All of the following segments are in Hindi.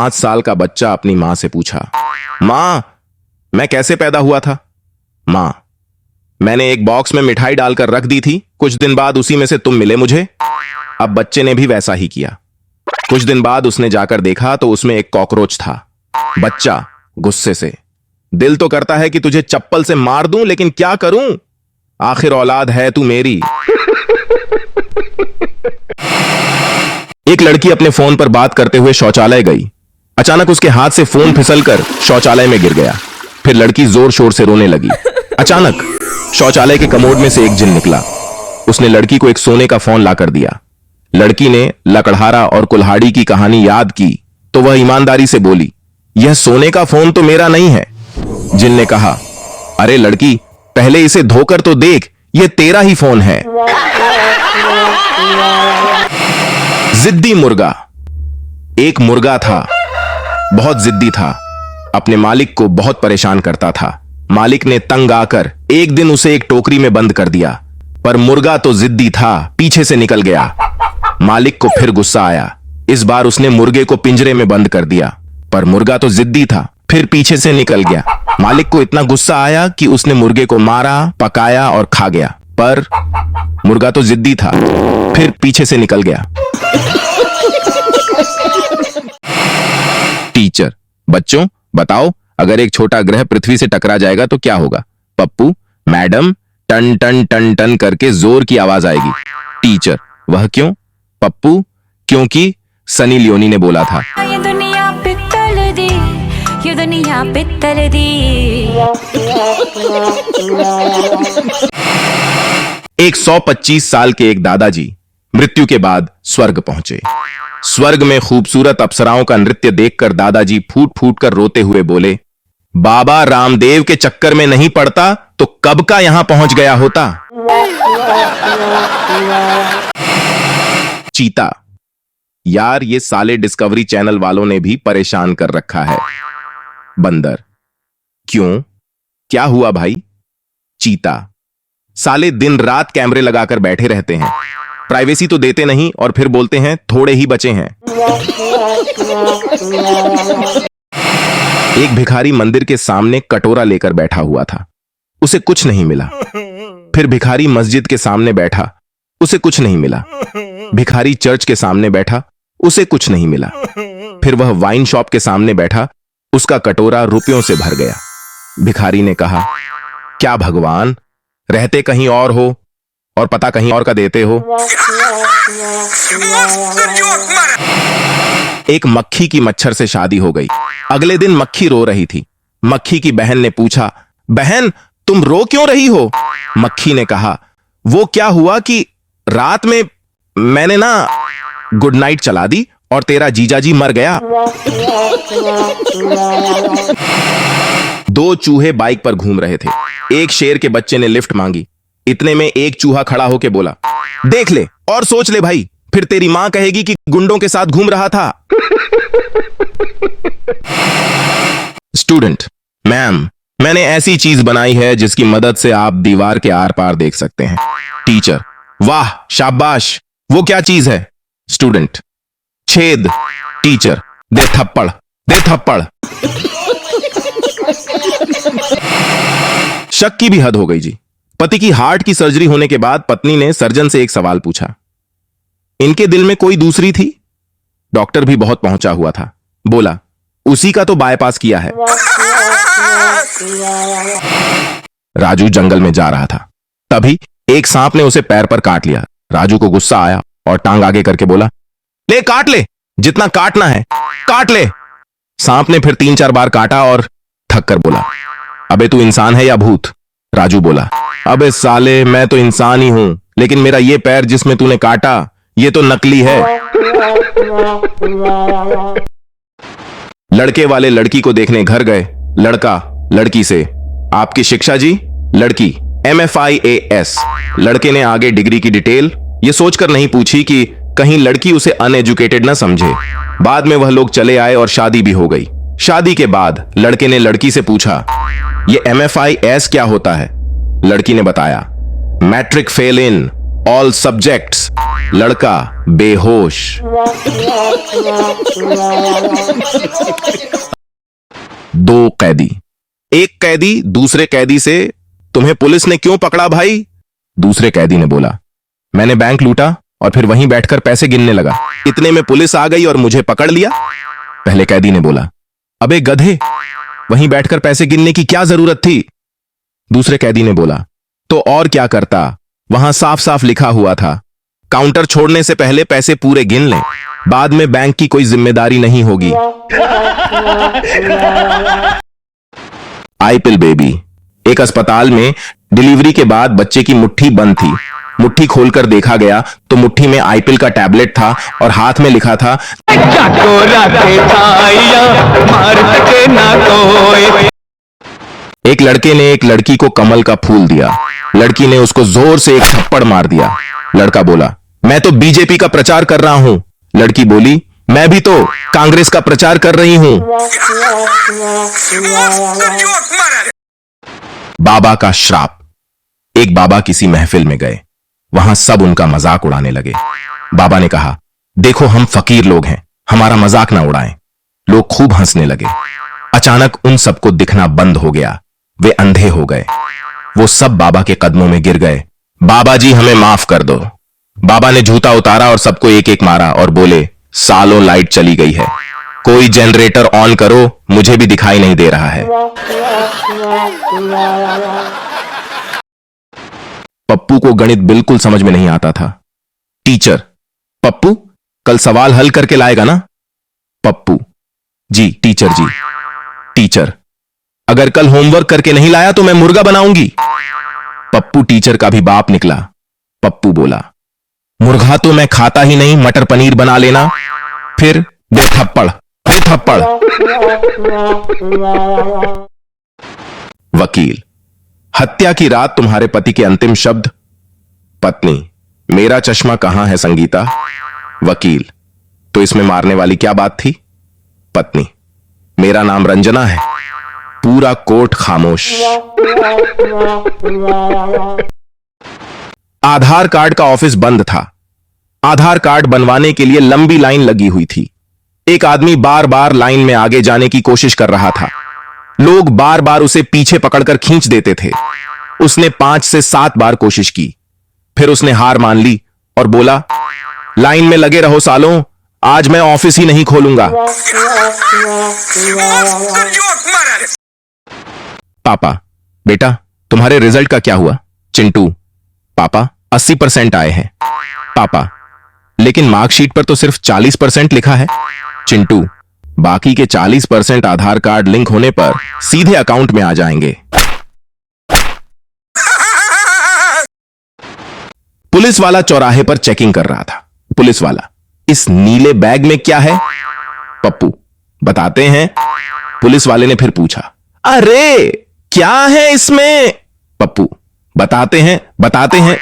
5 साल का बच्चा अपनी मां से पूछा, मां, मैं कैसे पैदा हुआ था? मां, मैंने एक बॉक्स में मिठाई डालकर रख दी थी, कुछ दिन बाद उसी में से तुम मिले मुझे। अब बच्चे ने भी वैसा ही किया। कुछ दिन बाद उसने जाकर देखा तो उसमें एक कॉकरोच था। बच्चा गुस्से से, दिल तो करता है कि तुझे चप्पल से मार दूं, लेकिन क्या करूं, आखिर औलाद है तू मेरी। एक लड़की अपने फोन पर बात करते हुए शौचालय गई। अचानक उसके हाथ से फोन फिसलकर शौचालय में गिर गया। फिर लड़की जोर शोर से रोने लगी। अचानक शौचालय के कमोड में से एक जिन निकला। उसने लड़की को एक सोने का फोन लाकर दिया। लड़की ने लकड़हारा और कुल्हाड़ी की कहानी याद की तो वह ईमानदारी से बोली, यह सोने का फोन तो मेरा नहीं है। जिन ने कहा, अरे लड़की, पहले इसे धोकर तो देख, यह तेरा ही फोन है। जिद्दी मुर्गा। एक मुर्गा था, बहुत जिद्दी था, अपने मालिक को बहुत परेशान करता था। मालिक ने तंग आकर एक दिन उसे एक टोकरी में बंद कर दिया, पर मुर्गा तो जिद्दी था, पीछे से निकल गया। मालिक को फिर गुस्सा आया। इस बार उसने मुर्गे को पिंजरे में बंद कर दिया, पर मुर्गा तो जिद्दी था, फिर पीछे से निकल गया। मालिक को इतना गुस्सा आया कि उसने मुर्गे को मारा, पकाया और खा गया, पर मुर्गा तो जिद्दी था, फिर पीछे से निकल गया। टीचर, बच्चों बताओ, अगर एक छोटा ग्रह पृथ्वी से टकरा जाएगा तो क्या होगा? पप्पू, मैडम, टन टन टन टन करके जोर की आवाज आएगी। टीचर, वह क्यों? पप्पू, क्योंकि सनी लियोनी ने बोला था। ये दुनिया पित्तल दी, ये दुनिया पित्तल दी। 125 साल के एक दादाजी मृत्यु के बाद स्वर्ग पहुंचे। स्वर्ग में खूबसूरत अप्सराओं का नृत्य देखकर दादाजी फूट फूट कर रोते हुए बोले, बाबा रामदेव के चक्कर में नहीं पड़ता तो कब का यहां पहुंच गया होता। चीता। यार, ये साले डिस्कवरी चैनल वालों ने भी परेशान कर रखा है। बंदर। क्यों, क्या हुआ भाई? चीता। साले दिन रात कैमरे लगाकर बैठे रहते हैं, प्राइवेसी तो देते नहीं और फिर बोलते हैं थोड़े ही बचे हैं। एक भिखारी मंदिर के सामने कटोरा लेकर बैठा हुआ था, उसे कुछ नहीं मिला। फिर भिखारी मस्जिद के सामने बैठा, उसे कुछ नहीं मिला। भिखारी चर्च के सामने बैठा, उसे कुछ नहीं मिला। फिर वह वाइन शॉप के सामने बैठा, उसका कटोरा रुपयों से भर गया। भिखारी ने कहा, क्या भगवान, रहते कहीं और हो और पता कहीं और का देते हो। एक मक्खी की मच्छर से शादी हो गई। अगले दिन मक्खी रो रही थी। मक्खी की बहन ने पूछा, बहन तुम रो क्यों रही हो? मक्खी ने कहा, वो क्या हुआ कि रात में मैंने ना गुड नाइट चला दी और तेरा जीजाजी मर गया। 2 चूहे बाइक पर घूम रहे थे। एक शेर के बच्चे ने लिफ्ट मांगी। इतने में एक चूहा खड़ा होकर बोला, देख ले और सोच ले भाई, फिर तेरी मां कहेगी कि गुंडों के साथ घूम रहा था। स्टूडेंट, मैम, मैंने ऐसी चीज बनाई है जिसकी मदद से आप दीवार के आर पार देख सकते हैं। टीचर, वाह, शाबाश, वो क्या चीज है? स्टूडेंट, छेद। टीचर, दे थप्पड़, दे थप्पड़। शक की भी हद हो गई जी। पति की हार्ट की सर्जरी होने के बाद पत्नी ने सर्जन से एक सवाल पूछा, इनके दिल में कोई दूसरी थी? डॉक्टर भी बहुत पहुंचा हुआ था, बोला, उसी का तो बायपास किया है। राजू जंगल में जा रहा था, तभी एक सांप ने उसे पैर पर काट लिया। राजू को गुस्सा आया और टांग आगे करके बोला, ले काट ले, जितना काटना है काट ले। सांप ने फिर 3-4 बार काटा और थक कर बोला, अबे तू इंसान है या भूत? राजू बोला, अबे साले, मैं तो इंसान ही हूं, लेकिन मेरा ये पैर जिसमें तूने काटा, ये तो नकली है। लड़के वाले लड़की को देखने घर गए। लड़का लड़की से, आपकी शिक्षा जी? लड़की, MFIAS। लड़के ने आगे डिग्री की डिटेल ये सोचकर नहीं पूछी कि कहीं लड़की उसे अनएजुकेटेड न समझे। बाद में वह लोग चले आए और शादी भी हो गई। शादी के बाद लड़के ने लड़की से पूछा, ये MFIS क्या होता है? लड़की ने बताया, matric fail in all subjects. लड़का बेहोश। दो कैदी। एक कैदी दूसरे कैदी से, तुम्हें पुलिस ने क्यों पकड़ा भाई? दूसरे कैदी ने बोला, मैंने बैंक लूटा और फिर वहीं बैठकर पैसे गिनने लगा, इतने में पुलिस आ गई और मुझे पकड़ लिया। पहले कैदी ने बोला, अबे गधे, वहीं बैठकर पैसे गिनने की क्या जरूरत थी? दूसरे कैदी ने बोला, तो और क्या करता, वहां साफ साफ लिखा हुआ था, काउंटर छोड़ने से पहले पैसे पूरे गिन लें, बाद में बैंक की कोई जिम्मेदारी नहीं होगी। आईपिल बेबी। एक अस्पताल में डिलीवरी के बाद बच्चे की मुट्ठी बंद थी। मुट्ठी खोलकर देखा गया तो मुट्ठी में आईपिल का टैबलेट था और हाथ में लिखा था, एक लड़के ने एक लड़की को कमल का फूल दिया। लड़की ने उसको जोर से एक थप्पड़ मार दिया। लड़का बोला, मैं तो बीजेपी का प्रचार कर रहा हूं। लड़की बोली, मैं भी तो कांग्रेस का प्रचार कर रही हूं। बाबा का श्राप। एक बाबा किसी महफिल में गए, वहां सब उनका मजाक उड़ाने लगे। बाबा ने कहा, देखो हम फकीर लोग हैं, हमारा मजाक ना उड़ाएं। लोग खूब हंसने लगे। अचानक उन सबको दिखना बंद हो गया, वे अंधे हो गए। वो सब बाबा के कदमों में गिर गए। बाबा जी हमें माफ कर दो। बाबा ने जूता उतारा और सबको एक एक मारा और बोले, सालों लाइट चली गई है, कोई जनरेटर ऑन करो, मुझे भी दिखाई नहीं दे रहा है। पप्पू को गणित बिल्कुल समझ में नहीं आता था। टीचर, पप्पू कल सवाल हल करके लाएगा ना? पप्पू, जी टीचर जी। टीचर, अगर कल होमवर्क करके नहीं लाया तो मैं मुर्गा बनाऊंगी। पप्पू टीचर का भी बाप निकला। पप्पू बोला, मुर्गा तो मैं खाता ही नहीं, मटर पनीर बना लेना। फिर दे थप्पड़, दे थप्पड़। वकील। हत्या की रात तुम्हारे पति के अंतिम शब्द? पत्नी, मेरा चश्मा कहां है संगीता? वकील, तो इसमें मारने वाली क्या बात थी? पत्नी, मेरा नाम रंजना है। पूरा कोर्ट खामोश। आधार कार्ड का ऑफिस बंद था। आधार कार्ड बनवाने के लिए लंबी लाइन लगी हुई थी। एक आदमी बार बार लाइन में आगे जाने की कोशिश कर रहा था। लोग बार बार उसे पीछे पकड़कर खींच देते थे। उसने 5 से 7 बार कोशिश की, फिर उसने हार मान ली और बोला, लाइन में लगे रहो सालों, आज मैं ऑफिस ही नहीं खोलूंगा। पापा, बेटा तुम्हारे रिजल्ट का क्या हुआ? चिंटू, पापा 80% आए हैं। पापा, लेकिन मार्कशीट पर तो सिर्फ 40% लिखा है। चिंटू, बाकी के 40% आधार कार्ड लिंक होने पर सीधे अकाउंट में आ जाएंगे। पुलिस वाला चौराहे पर चेकिंग कर रहा था। पुलिस वाला, इस नीले बैग में क्या है? पप्पू, बताते हैं। पुलिस वाले ने फिर पूछा, अरे क्या है इसमें? पप्पू, बताते हैं बताते हैं।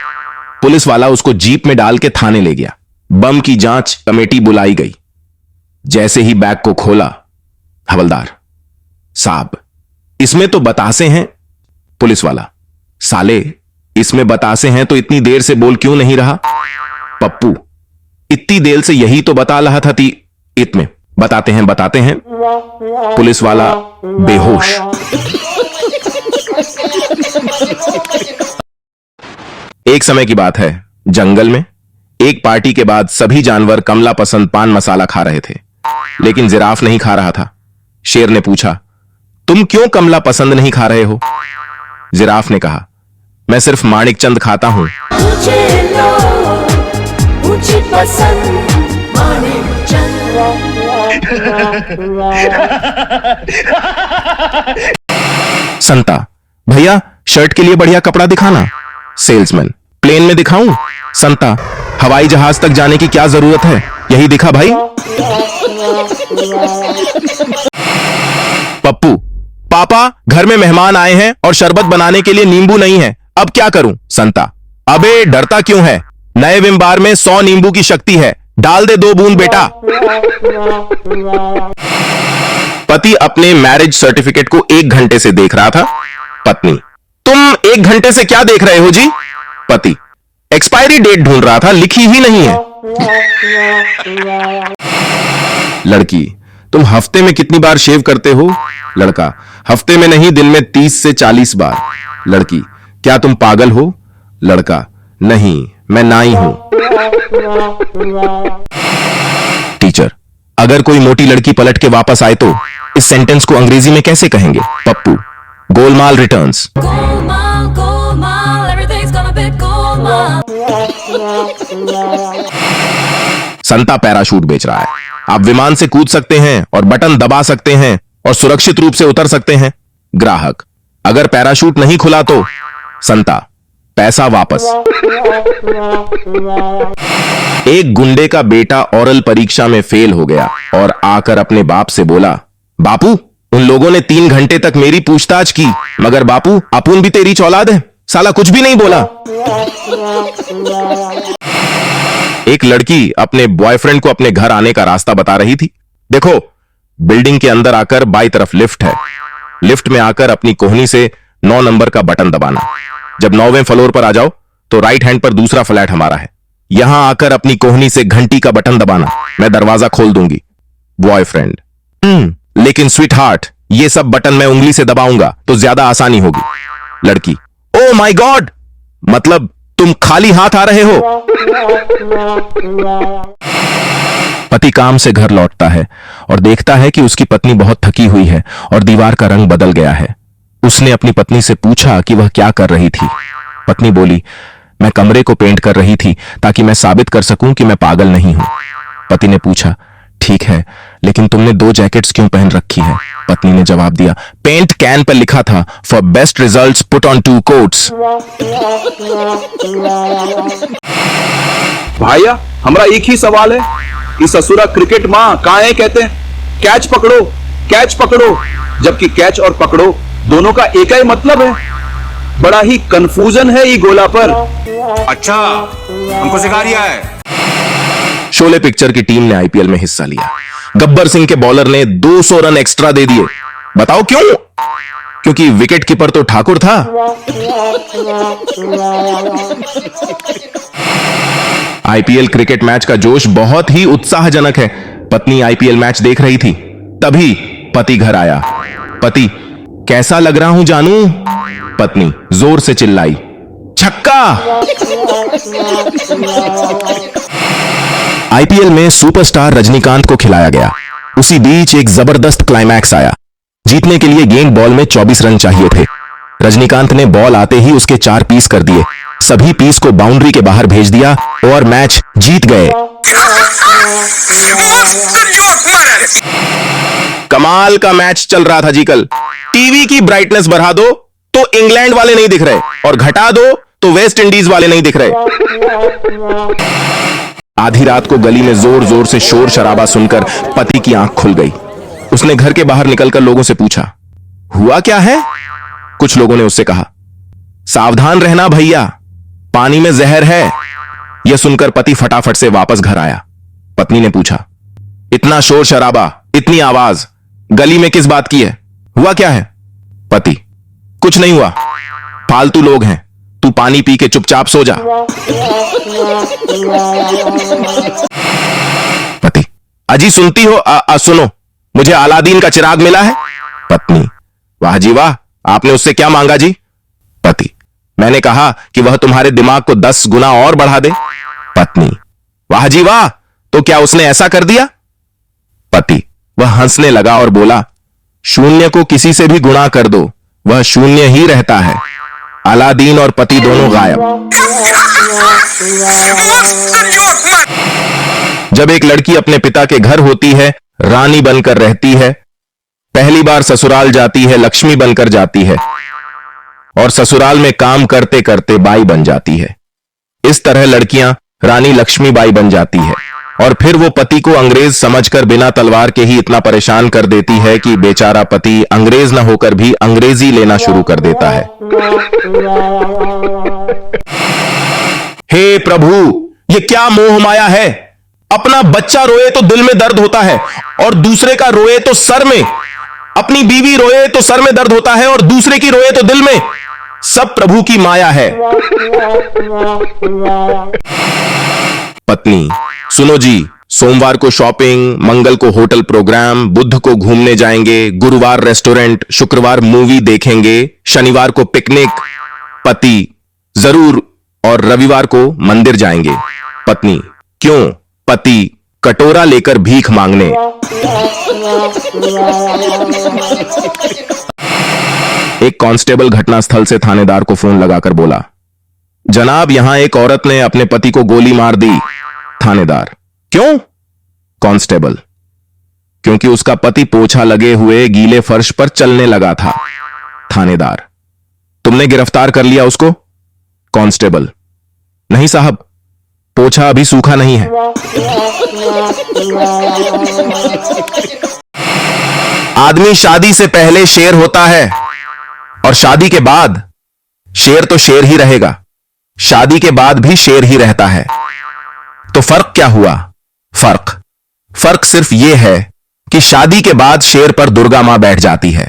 पुलिस वाला उसको जीप में डाल के थाने ले गया। बम की जांच कमेटी बुलाई गई। जैसे ही बैग को खोला, हवलदार साहब, इसमें तो बतासे हैं। पुलिस वाला, साले इसमें बतासे हैं तो इतनी देर से बोल क्यों नहीं रहा? पप्पू, इतनी देर से यही तो बता रहा था ती इतने बताते हैं बताते हैं। पुलिस वाला बेहोश। एक समय की बात है, जंगल में एक पार्टी के बाद सभी जानवर कमला पसंद पान मसाला खा रहे थे, लेकिन जिराफ नहीं खा रहा था। शेर ने पूछा, तुम क्यों कमला पसंद नहीं खा रहे हो? जिराफ ने कहा, मैं सिर्फ माणिक चंद खाता हूं। मुझे लो, मुझे पसंद माणिक चंद। संता, भैया शर्ट के लिए बढ़िया कपड़ा दिखाना। सेल्समैन, प्लेन में दिखाऊं? संता, हवाई जहाज तक जाने की क्या जरूरत है, यही दिखा भाई। पप्पू, पापा घर में मेहमान आए हैं और शरबत बनाने के लिए नींबू नहीं है, अब क्या करूं? संता, अबे डरता क्यों है, नए विम बार में 100 नींबू की शक्ति है, डाल दे 2 बूंद बेटा। पति अपने मैरिज सर्टिफिकेट को 1 घंटे से देख रहा था। पत्नी, तुम 1 घंटे से क्या देख रहे हो जी? पति, एक्सपायरी डेट ढूंढ रहा था, लिखी ही नहीं है। लड़की, तुम हफ्ते में कितनी बार शेव करते हो? लड़का, हफ्ते में नहीं, दिन में 30 से 40 बार। लड़की, क्या तुम पागल हो? लड़का, नहीं, मैं नाई हूं। टीचर, अगर कोई मोटी लड़की पलट के वापस आए तो इस सेंटेंस को अंग्रेजी में कैसे कहेंगे? Pappu, Golmaal returns. Golmaal, everything's gone a bit golmaal. Santa parachute बेच रहा है। आप विमान से कूद सकते हैं और बटन दबा सकते हैं और सुरक्षित रूप से उतर सकते हैं। ग्राहक, अगर पैराशूट नहीं खुला तो? संता, पैसा वापस। एक गुंडे का बेटा ओरल परीक्षा में फेल हो गया और आकर अपने बाप से बोला, बापू, उन लोगों ने 3 घंटे तक मेरी पूछताछ की, मगर बापू अपुन भी तेरी औलाद है, साला कुछ भी नहीं बोला। एक लड़की अपने बॉयफ्रेंड को अपने घर आने का रास्ता बता रही थी। देखो, बिल्डिंग के अंदर आकर बाईं तरफ लिफ्ट है। लिफ्ट में आकर अपनी कोहनी से 9 नंबर का बटन दबाना। जब 9वें फ्लोर पर आ जाओ तो राइट हैंड पर दूसरा फ्लैट हमारा है। यहां आकर अपनी कोहनी से घंटी का बटन दबाना, मैं दरवाजा खोल दूंगी। बॉयफ्रेंड, लेकिन स्वीट हार्ट, ये सब बटन मैं उंगली से दबाऊंगा तो ज्यादा आसानी होगी। लड़की, ओ माय गॉड, मतलब तुम खाली हाथ आ रहे हो? पति काम से घर लौटता है और देखता है कि उसकी पत्नी बहुत थकी हुई है और दीवार का रंग बदल गया है। उसने अपनी पत्नी से पूछा कि वह क्या कर रही थी। पत्नी बोली, मैं कमरे को पेंट कर रही थी ताकि मैं साबित कर सकूं कि मैं पागल नहीं हूं। पति ने पूछा, ठीक है, लेकिन तुमने 2 जैकेट्स क्यों पहन रखी है? पत्नी ने जवाब दिया, पेंट कैन पर लिखा था, for best results put on 2 quotes. भाइया, हमारा एक ही सवाल है कि ससुरा क्रिकेट मां कहां है? कहते हैं कैच पकड़ो, कैच पकड़ो, जबकि कैच और पकड़ो दोनों का एक ही मतलब है। बड़ा ही कंफ्यूजन है ये गोला पर। अच्छा, हमको सिखा दिया है। शोले पिक्चर की टीम ने आईपीएल में हिस्सा लिया। गब्बर सिंह के बॉलर ने 200 रन एक्स्ट्रा दे दिए। बताओ क्यों? क्योंकि विकेट कीपर तो ठाकुर था। आईपीएल क्रिकेट मैच का जोश बहुत ही उत्साहजनक है। पत्नी आईपीएल मैच देख रही थी, तभी पति घर आया। पति, कैसा लग रहा हूं जानू? पत्नी जोर से चिल्लाई, छक्का। आईपीएल में सुपरस्टार रजनीकांत को खिलाया गया। उसी बीच एक जबरदस्त क्लाइमैक्स आया। जीतने के लिए गेंद बॉल में 24 रन चाहिए थे। रजनीकांत ने बॉल आते ही उसके 4 पीस कर दिए। सभी पीस को बाउंड्री के बाहर भेज दिया और मैच जीत गए। कमाल का मैच चल रहा था जी। कल टीवी की ब्राइटनेस बढ़ा दो तो इंग्लैंड वाले नहीं दिख रहे और घटा दो तो वेस्ट इंडीज वाले नहीं दिख रहे। आधी रात को गली में जोर जोर से शोर शराबा सुनकर पति की आंख खुल गई। उसने घर के बाहर निकलकर लोगों से पूछा, हुआ क्या है? कुछ लोगों ने उससे कहा, सावधान रहना भैया, पानी में जहर है। यह सुनकर पति फटाफट से वापस घर आया। पत्नी ने पूछा, इतना शोर शराबा, इतनी आवाज गली में किस बात की है? हुआ क्या है? पति, कुछ नहीं हुआ, फालतू लोग हैं, तू पानी पी के चुपचाप सो जा। पति, अजी सुनती हो? सुनो, मुझे अलादीन का चिराग मिला है। पत्नी, वाह जी वाह, आपने उससे क्या मांगा जी? पति, मैंने कहा कि वह तुम्हारे दिमाग को 10 गुना और बढ़ा दे। पत्नी, वाह जी वाह, तो क्या उसने ऐसा कर दिया? पति, वह हंसने लगा और बोला, शून्य को किसी से भी गुणा कर दो, वह शून्य ही रहता है। अलादीन और पति दोनों गायब। जब एक लड़की अपने पिता के घर होती है, रानी बनकर रहती है, पहली बार ससुराल जाती है, लक्ष्मी बनकर जाती है और ससुराल में काम करते करते बाई बन जाती है। इस तरह लड़कियां रानी लक्ष्मीबाई बन जाती है और फिर वो पति को अंग्रेज समझकर बिना तलवार के ही इतना परेशान कर देती है कि बेचारा पति अंग्रेज न होकर भी अंग्रेजी लेना शुरू कर देता है। हे प्रभु, ये क्या मोह माया है? अपना बच्चा रोए तो दिल में दर्द होता है और दूसरे का रोए तो सर में। अपनी बीवी रोए तो सर में दर्द होता है और दूसरे की रोए तो दिल में। सब प्रभु की माया है। पत्नी, सुनो जी, सोमवार को शॉपिंग, मंगल को होटल प्रोग्राम, बुध को घूमने जाएंगे, गुरुवार रेस्टोरेंट, शुक्रवार मूवी देखेंगे, शनिवार को पिकनिक। पति, जरूर, और रविवार को मंदिर जाएंगे। पत्नी, क्यों? पति, कटोरा लेकर भीख मांगने। एक कांस्टेबल घटनास्थल से थानेदार को फोन लगाकर बोला, जनाब, यहां एक औरत ने अपने पति को गोली मार दी। थानेदार, क्यों? कांस्टेबल, क्योंकि उसका पति पोछा लगे हुए गीले फर्श पर चलने लगा था। थानेदार, तुमने गिरफ्तार कर लिया उसको? कांस्टेबल, नहीं साहब, पोछा अभी सूखा नहीं है। आदमी शादी से पहले शेर होता है और शादी के बाद शेर तो शेर ही रहेगा, शादी के बाद भी शेर ही रहता है। तो फर्क क्या हुआ? फर्क सिर्फ यह है कि शादी के बाद शेर पर दुर्गा मां बैठ जाती है।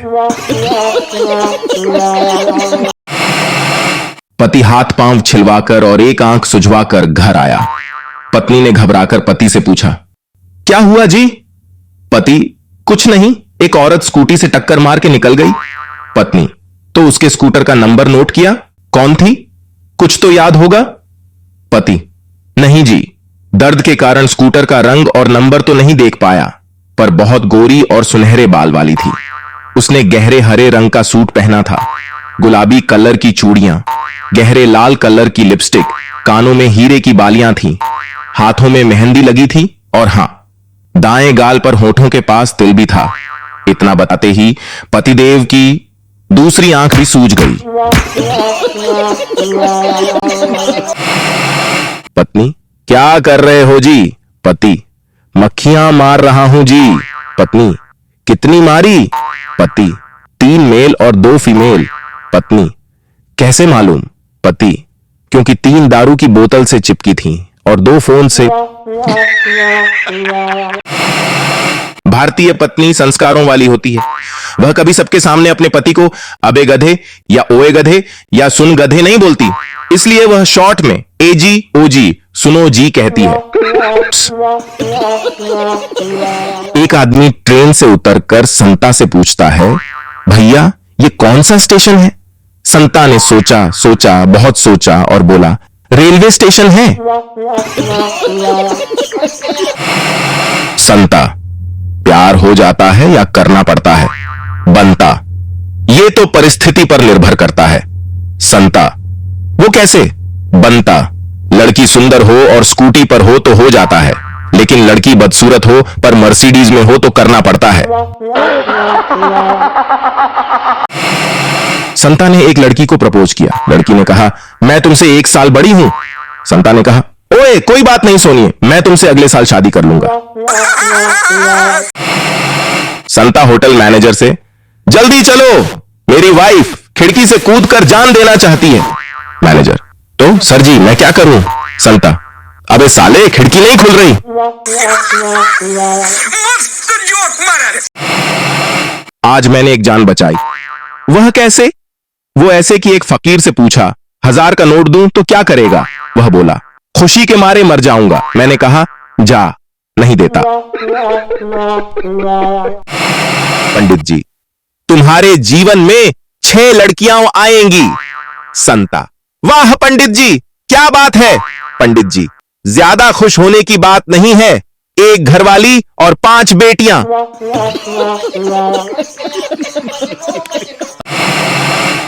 पति हाथ पांव छिलवाकर और एक आंख सुझवाकर घर आया। पत्नी ने घबराकर पति से पूछा, क्या हुआ जी? पति, कुछ नहीं, एक औरत स्कूटी से टक्कर मार के निकल गई। पत्नी, तो उसके स्कूटर का नंबर नोट किया? कौन थी? कुछ तो याद होगा? पति, नहीं जी, दर्द के कारण स्कूटर का रंग और नंबर तो नहीं देख पाया, पर बहुत गोरी और सुनहरे बाल वाली थी। उसने गहरे हरे रंग का सूट पहना था, गुलाबी कलर की चूड़ियां, गहरे लाल कलर की लिपस्टिक, कानों में हीरे की बालियां थीं, हाथों में मेहंदी लगी थी और हां, दाएं गाल पर होठों के पास तिल भी था। इतना बताते ही पतिदेव की दूसरी आंख भी सूज गई। पत्नी, क्या कर रहे हो जी? पति, मक्खियां मार रहा हूं जी। पत्नी, कितनी मारी? पति, 3 मेल और 2 फीमेल। पत्नी, कैसे मालूम? पति, क्योंकि 3 दारू की बोतल से चिपकी थीं और 2 फोन से। भारतीय पत्नी संस्कारों वाली होती है। वह कभी सबके सामने अपने पति को अबे गधे या ओए गधे या सुन गधे नहीं बोलती, इसलिए वह शॉर्ट में एजी ओजी सुनो जी कहती है। एक आदमी ट्रेन से उतरकर संता से पूछता है, भैया ये कौन सा स्टेशन है? संता ने सोचा, बहुत सोचा और बोला, रेलवे स्टेशन है। संता, प्यार हो जाता है या करना पड़ता है? बनता, ये तो परिस्थिति पर निर्भर करता है। संता, वो कैसे? बनता, लड़की सुंदर हो और स्कूटी पर हो तो हो जाता है, लेकिन लड़की बदसूरत हो पर मर्सिडीज में हो तो करना पड़ता है। संता ने एक लड़की को प्रपोज किया। लड़की ने कहा, मैं तुमसे 1 साल बड़ी हूं। संता ने कहा, ओए कोई बात नहीं सोनिए, मैं तुमसे अगले साल शादी कर लूंगा। संता होटल मैनेजर से, जल्दी चलो, मेरी वाइफ खिड़की से कूदकर जान देना चाहती है। मैनेजर, तो सर जी मैं क्या करूं? संता, अबे साले खिड़की नहीं खुल रही। आज मैंने एक जान बचाई। वह कैसे? वो ऐसे कि एक फकीर से पूछा, 1000 का नोट दूं तो क्या करेगा? वह बोला, खुशी के मारे मर जाऊंगा। मैंने कहा, जा, नहीं देता। पंडित जी, तुम्हारे जीवन में 6 लड़कियां आएंगी। संता, वाह पंडित जी, क्या बात है? पंडित जी, ज्यादा खुश होने की बात नहीं है, 1 घरवाली और 5 बेटियां।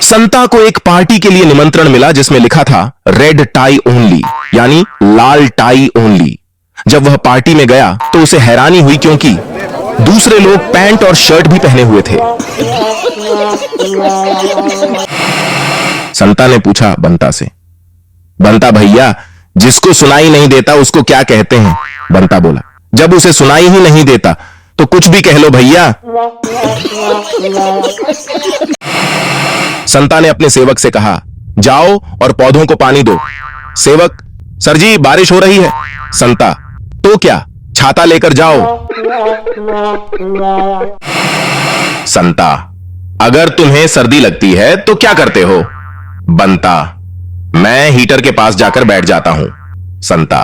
संता को एक पार्टी के लिए निमंत्रण मिला जिसमें लिखा था रेड टाई ओनली, यानी लाल टाई ओनली। जब वह पार्टी में गया तो उसे हैरानी हुई क्योंकि दूसरे लोग पैंट और शर्ट भी पहने हुए थे। संता ने पूछा बंता से, बंता भैया, जिसको सुनाई नहीं देता उसको क्या कहते हैं? बंता बोला, जब उसे सुनाई ही नहीं देता तो कुछ भी कह लो भैया। संता ने अपने सेवक से कहा, जाओ और पौधों को पानी दो। सेवक, सर जी बारिश हो रही है। संता, तो क्या, छाता लेकर जाओ। संता, अगर तुम्हें सर्दी लगती है तो क्या करते हो? बनता, मैं हीटर के पास जाकर बैठ जाता हूं। संता,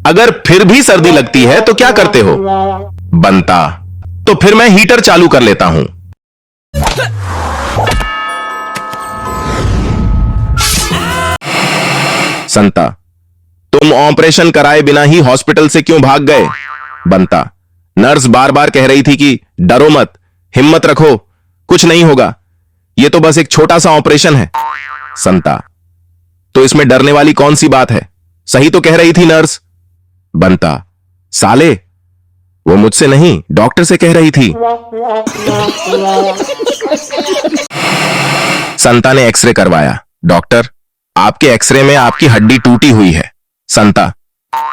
अगर फिर भी सर्दी लगती है तो क्या करते हो? बनता, तो फिर मैं हीटर चालू कर लेता हूं। संता, तुम ऑपरेशन कराए बिना ही हॉस्पिटल से क्यों भाग गए? बनता, नर्स बार बार कह रही थी कि डरो मत, हिम्मत रखो, कुछ नहीं होगा, यह तो बस एक छोटा सा ऑपरेशन है। संता, तो इसमें डरने वाली कौन सी बात है? सही तो कह रही थी नर्स। बनता, साले, वो मुझसे नहीं डॉक्टर से कह रही थी। संता ने एक्सरे करवाया। डॉक्टर, आपके एक्सरे में आपकी हड्डी टूटी हुई है। संता,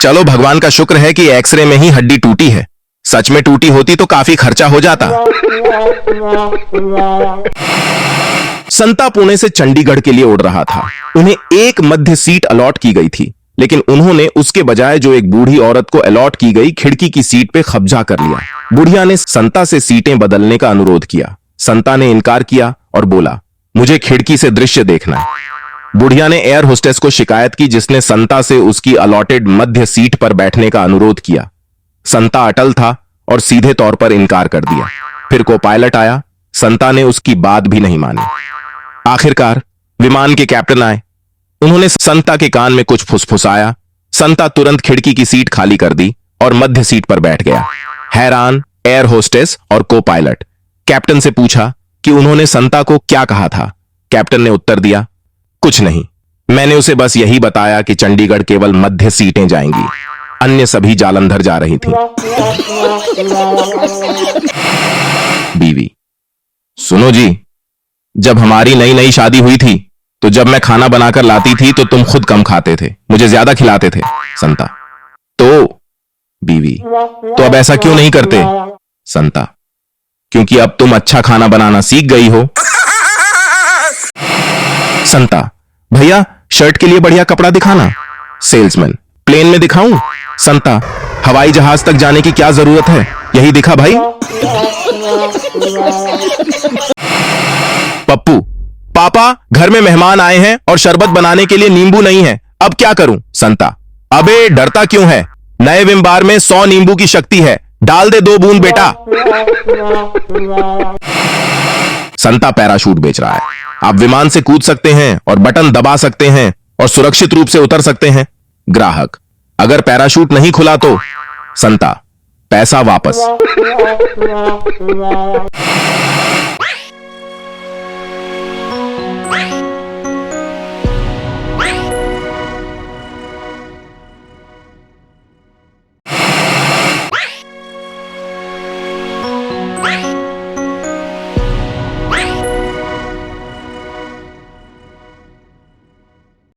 चलो भगवान का शुक्र है कि एक्सरे में ही हड्डी टूटी है, सच में टूटी होती तो काफी खर्चा हो जाता। संता पुणे से चंडीगढ़ के लिए उड़ रहा था। उन्हें एक मध्य सीट अलॉट की गई थी, लेकिन उन्होंने उसके बजाय जो एक बूढ़ी औरत को अलॉट की गई खिड़की की सीट पे कब्जा कर लिया। बुढ़िया ने संता से सीटें बदलने का अनुरोध किया। संता ने इनकार किया और बोला, मुझे खिड़की से दृश्य देखना है। बुढ़िया ने एयर होस्टेस को शिकायत की, जिसने संता से उसकी अलॉटेड मध्य सीट पर बैठने का अनुरोध किया। संता अटल था और सीधे तौर पर इनकार कर दिया। फिर को पायलट आया। संता ने उसकी बात भी नहीं मानी। आखिरकार विमान के कैप्टन आए। उन्होंने संता के कान में कुछ फुसफुसाया। संता तुरंत खिड़की की सीट खाली कर दी और मध्य सीट पर बैठ गया। हैरान एयर होस्टेस और को पायलट कैप्टन से पूछा कि उन्होंने संता को क्या कहा था। कैप्टन ने उत्तर दिया, कुछ नहीं, मैंने उसे बस यही बताया कि चंडीगढ़ केवल मध्य सीटें जाएंगी, अन्य सभी जालंधर जा रही थी। बीवी, सुनो जी, जब हमारी नई नई शादी हुई थी तो जब मैं खाना बनाकर लाती थी तो तुम खुद कम खाते थे, मुझे ज्यादा खिलाते थे। संता, तो बीवी, तो अब ऐसा क्यों नहीं करते? संता, क्योंकि अब तुम अच्छा खाना बनाना सीख गई हो। संता, भैया शर्ट के लिए बढ़िया कपड़ा दिखाना। सेल्समैन, प्लेन में दिखाऊं? संता, हवाई जहाज तक जाने की क्या जरूरत है, यही दिखा भाई। पप्पू, पापा घर में मेहमान आए हैं और शरबत बनाने के लिए नींबू नहीं है, अब क्या करूं? संता, अबे डरता क्यों है, नए विम बार में 100 नींबू की शक्ति है, डाल दे 2 बूंद बेटा। संता पैराशूट बेच रहा है। आप विमान से कूद सकते हैं और बटन दबा सकते हैं और सुरक्षित रूप से उतर सकते हैं। ग्राहक, अगर पैराशूट नहीं खुला तो? संता, पैसा वापस।